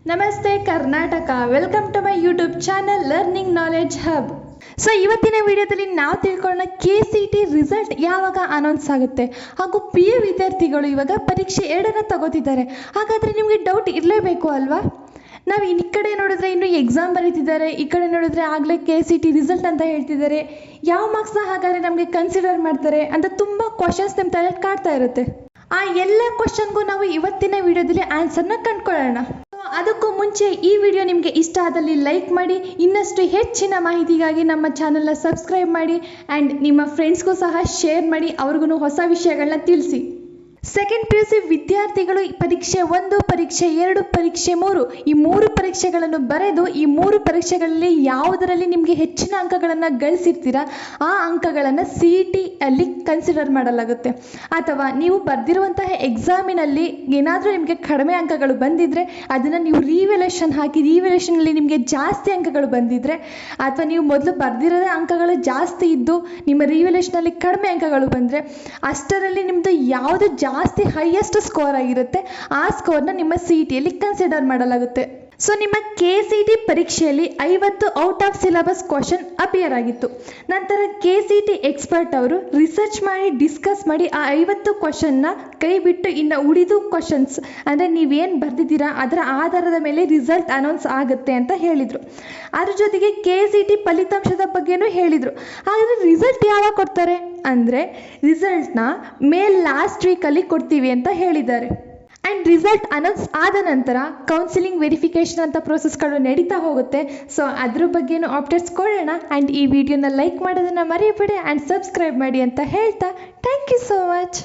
ನಮಸ್ತೆ Karnataka, welcome to my YouTube channel learning knowledge hub. So ಇವತ್ತಿನ ವಿಡಿಯೋದಲ್ಲಿ ನಾವು ತಿಳ್ಕೊಳ್ಳೋಣ KCET ರಿಸಲ್ಟ್ ಯಾವಾಗ ಅನೌನ್ಸ್ ಆಗುತ್ತೆ, ಹಾಗೂ PU ವಿದ್ಯಾರ್ಥಿಗಳು ಇವಾಗ ಪರೀಕ್ಷೆ 2ನ್ನ ತಗೋತಿದ್ದಾರೆ. ಹಾಗಾದರೆ ನಿಮಗೆ ಡೌಟ್ ಇರಲೇಬೇಕು ಅಲ್ವಾ? ನಾವು ಈ ಕಡೆ ನೋಡಿದ್ರೆ ಇನ್ನೂ ಎಕ್ಸಾಮ್ ಬರೀತಿದ್ದಾರೆ, ಈ ಕಡೆ ನೋಡಿದ್ರೆ ಆಗಲೇ KCET ರಿಸಲ್ಟ್ ಅಂತ ಹೇಳ್ತಿದ್ದಾರೆ. ಯಾವ ಮಾರ್ಕ್ಸ್ನ ಹಾಗಾದರೆ ನಮಗೆ ಕನ್ಸಿಡರ್ ಮಾಡ್ತಾರೆ ಅಂತ ತುಂಬ ಕ್ವಶನ್ಸ್ ನಿಮ್ಮ ತಲೆಯಲ್ಲಿ ಕಾಡ್ತಾ ಇರುತ್ತೆ. ಆ ಎಲ್ಲ ಕ್ವಶನ್ಗೂ ನಾವು ಇವತ್ತಿನ ವಿಡಿಯೋದಲ್ಲಿ ಆನ್ಸರ್ನ ಕಂಡುಕೊಳ್ಳೋಣ. ಅದಕ್ಕೂ ಮುಂಚೆ ಈ ವಿಡಿಯೋ ನಿಮಗೆ ಇಷ್ಟ ಆದಲ್ಲಿ ಲೈಕ್ ಮಾಡಿ, ಇನ್ನಷ್ಟು ಹೆಚ್ಚಿನ ಮಾಹಿತಿಗಾಗಿ ನಮ್ಮ ಚಾನಲ್ನ ಸಬ್ಸ್ಕ್ರೈಬ್ ಮಾಡಿ ಆ್ಯಂಡ್ ನಿಮ್ಮ ಫ್ರೆಂಡ್ಸ್ಗೂ ಸಹ ಶೇರ್ ಮಾಡಿ, ಅವ್ರಿಗೂ ಹೊಸ ವಿಷಯಗಳನ್ನ ತಿಳಿಸಿ. ಸೆಕೆಂಡ್ PUC ವಿದ್ಯಾರ್ಥಿಗಳು ಪರೀಕ್ಷೆ 1, ಪರೀಕ್ಷೆ 2, ಪರೀಕ್ಷೆ 3 ಈ 3 ಪರೀಕ್ಷೆಗಳನ್ನು ಬರೆದು ಈ 3 ಪರೀಕ್ಷೆಗಳಲ್ಲಿ ಯಾವುದರಲ್ಲಿ ನಿಮಗೆ ಹೆಚ್ಚಿನ ಅಂಕಗಳನ್ನು ಗಳಿಸಿರ್ತೀರಾ ಆ ಅಂಕಗಳನ್ನು CET ಅಲ್ಲಿ ಕನ್ಸಿಡರ್ ಮಾಡಲಾಗುತ್ತೆ. ಅಥವಾ ನೀವು ಬರೆದಿರುವಂತಹ ಎಕ್ಸಾಮಿನಲ್ಲಿ ಏನಾದರೂ ನಿಮಗೆ ಕಡಿಮೆ ಅಂಕಗಳು ಬಂದಿದ್ದರೆ ಅದನ್ನು ನೀವು ರಿವ್ಯಾಲ್ಯೂಯೇಷನ್ ಹಾಕಿ, ರಿವ್ಯಾಲ್ಯೂಯೇಷನಲ್ಲಿ ನಿಮಗೆ ಜಾಸ್ತಿ ಅಂಕಗಳು ಬಂದಿದ್ದರೆ, ಅಥವಾ ನೀವು ಮೊದಲು ಬರೆದಿರೋದೇ ಅಂಕಗಳು ಜಾಸ್ತಿ ಇದ್ದು ನಿಮ್ಮ ರಿವ್ಯಾಲ್ಯೂಯೇಷನಲ್ಲಿ ಕಡಿಮೆ ಅಂಕಗಳು ಬಂದರೆ, ಅಷ್ಟರಲ್ಲಿ ನಿಮ್ಮದು ಯಾವುದು ಜಾಸ್ತಿ ಹೈಯೆಸ್ಟ್ ಸ್ಕೋರ್ ಆಗಿರುತ್ತೆ ಆ ಸ್ಕೋರ್ನ ನಿಮ್ಮ CETಯಲ್ಲಿ ಕನ್ಸಿಡರ್ ಮಾಡಲಾಗುತ್ತೆ. ಸೊ ನಿಮ್ಮ KCET ಪರೀಕ್ಷೆಯಲ್ಲಿ 50 out of syllabus question appear ಆಗಿತ್ತು. ನಂತರ KCET ಎಕ್ಸ್ಪರ್ಟ್ ಅವರು ರಿಸರ್ಚ್ ಮಾಡಿ ಡಿಸ್ಕಸ್ ಮಾಡಿ ಆ 50 ಕ್ವಶನ್ನ ಕೈ ಬಿಟ್ಟು ಇನ್ನು ಉಳಿದು ಕ್ವಶನ್ಸ್ ಅಂದರೆ ನೀವೇನು ಬರೆದಿದ್ದೀರಾ ಅದರ ಆಧಾರದ ಮೇಲೆ ರಿಸಲ್ಟ್ ಅನೌನ್ಸ್ ಆಗುತ್ತೆ ಅಂತ ಹೇಳಿದರು. ಅದ್ರ ಜೊತೆಗೆ KCET ಫಲಿತಾಂಶದ ಬಗ್ಗೆನೂ ಹೇಳಿದರು. ಹಾಗಾದರೆ ರಿಸಲ್ಟ್ ಯಾವಾಗ ಕೊಡ್ತಾರೆ ಅಂದರೆ ರಿಸಲ್ಟ್ನ ಲಾಸ್ಟ್ ವೀಕಲ್ಲಿ ಕೊಡ್ತೀವಿ ಅಂತ ಹೇಳಿದ್ದಾರೆ. ಆ್ಯಂಡ್ ರಿಸಲ್ಟ್ ಅನೌನ್ಸ್ ಆದ ನಂತರ ಕೌನ್ಸಿಲಿಂಗ್ ವೆರಿಫಿಕೇಷನ್ ಅಂತ ಪ್ರೋಸೆಸ್ಗಳು ನಡೀತಾ ಹೋಗುತ್ತೆ. ಸೊ ಅದ್ರ ಬಗ್ಗೆನೂ ಅಪ್ಡೇಟ್ಸ್ ಕೊಡೋಣ. ಆ್ಯಂಡ್ ಈ ವಿಡಿಯೋನ ಲೈಕ್ ಮಾಡೋದನ್ನು ಮರೆಯಬೇಡಿ ಆ್ಯಂಡ್ ಸಬ್ಸ್ಕ್ರೈಬ್ ಮಾಡಿ ಅಂತ ಹೇಳ್ತಾ ಥ್ಯಾಂಕ್ ಯು ಸೋ ಮಚ್.